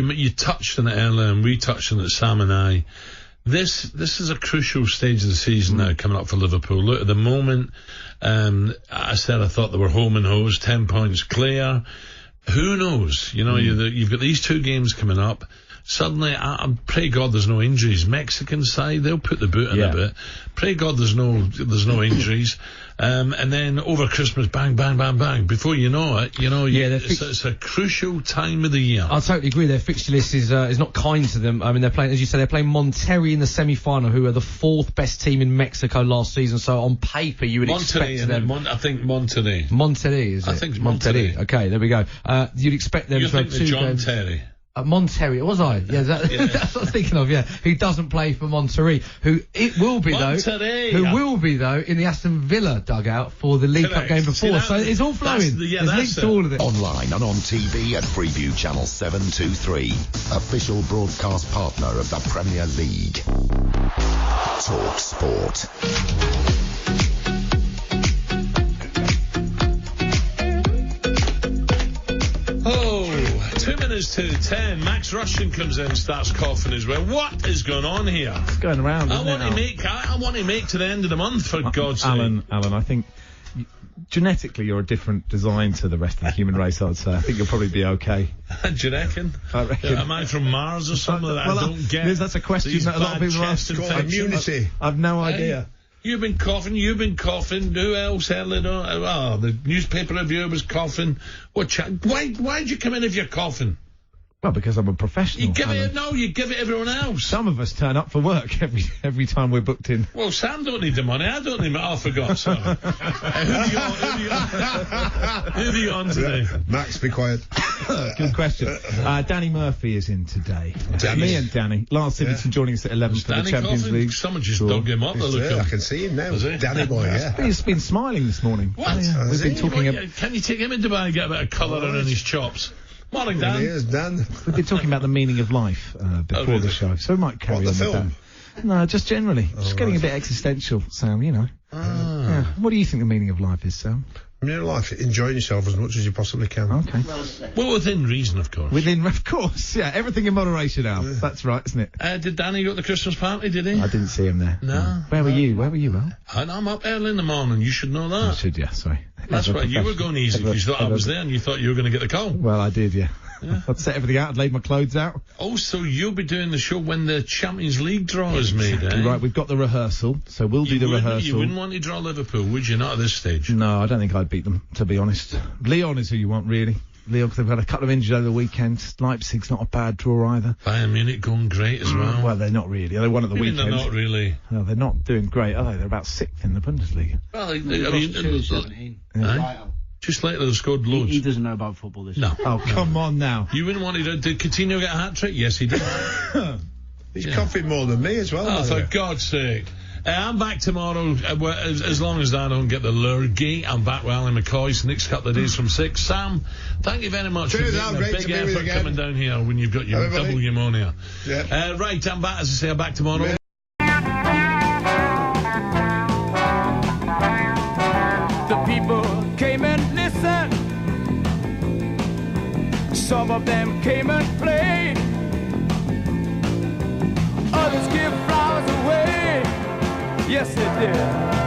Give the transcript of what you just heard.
you touched on it earlier, and we touched on it, Sam and I. This is a crucial stage of the season now coming up for Liverpool. Look, at the moment, I said I thought they were home and hose, 10 points clear. Who knows? You know, you've got these 2 games coming up. Suddenly, I pray God there's no injuries. Mexican side, they'll put the boot in a bit. Pray God there's no injuries. And then over Christmas, bang, bang, bang, bang. Before you know it, it's a crucial time of the year. I totally agree. Their fixture list is not kind to them. I mean, they're playing, as you said, they're playing Monterrey in the semi-final, who are the 4th best team in Mexico last season. So on paper, you would expect them. I think Monterrey. Monterrey, is it? I think it's Monterrey. Okay, there we go. You'd expect them to have 2 games. Terry. Monterrey, was I? Yeah, that's what I was thinking of, yeah. Who doesn't play for Monterrey, who will be though in the Aston Villa dugout for the League Cup game before. So it's all flowing. There's links to all of it. Online and on TV at Freeview Channel 723. Official broadcast partner of the Premier League. Talk Sport. To 10, Max Rushton comes in and starts coughing as well. What is going on here? It's going around. I want to make to the end of the month, for God's sake. Alan, I think genetically you're a different design to the rest of the human race, I'd say. I think you'll probably be okay. Do you reckon? I reckon. Am I from Mars or something that I don't get? That's a question that a lot of people ask. Immunity. I've no idea. You've been coughing. Who else? The newspaper reviewer was coughing. Why did you come in if you're coughing? Well, because I'm a professional. You give it everyone else. Some of us turn up for work every time we're booked in. Well, Sam don't need the money. I don't need it. Oh, I forgot, sorry. Who are you on today? Max, be quiet. Good question. Danny Murphy is in today. Me and Danny. Lance Simonson joining us at 11 for the Champions League. Someone just dug him up. I can see him now. Danny boy, yeah. He's been smiling this morning. What? We've been talking Can you take him in Dubai and get a bit of colour in his chops? Morning, Dan. Here's Dan. We've been talking about the meaning of life before the show, so we might carry on with that. No, just generally. Just getting a bit existential, Sam, you know. Yeah. What do you think the meaning of life is, Sam? Meaning of life, enjoying yourself as much as you possibly can. Okay. Well, within reason, of course. Of course, yeah. Everything in moderation, Al. Yeah. That's right, isn't it? Did Danny go to the Christmas party, did he? I didn't see him there. No. Where were you, Al? I'm up early in the morning. You should know that. I should, yeah, sorry. That's right. You were going easy because you thought I was there and you thought you were going to get the call. Well, I did, yeah. I'd set everything out, I'd laid my clothes out. Oh, so you'll be doing the show when the Champions League draw is made, eh? Right, we've got the rehearsal, so we'll do the rehearsal. You wouldn't want to draw Liverpool, would you? Not at this stage. No, I don't think I'd beat them, to be honest. Leon is who you want, really. Leon, because they've had a couple of injuries over the weekend. Leipzig's not a bad draw either. Bayern Munich going great as well. Well, they're not really. They won at the weekend. They're not really. No, they're not doing great, are they? They're about 6th in the Bundesliga. Well, just later they scored loads. He doesn't know about football this year. Oh, come on now. You wouldn't want to... Did Coutinho get a hat-trick? Yes, he did. He's coughing more than me as well. Oh, for God's sake. I'm back tomorrow, as long as I don't get the lurgy. I'm back with Alan McCoy next couple of days from 6. Sam, thank you very much for making a big effort coming down here when you've got your double pneumonia. Yeah. Right, I'm back, as I say, I'm back tomorrow. Yeah. The people came and listened. Some of them came and played. Others give flowers away. Yes, they did.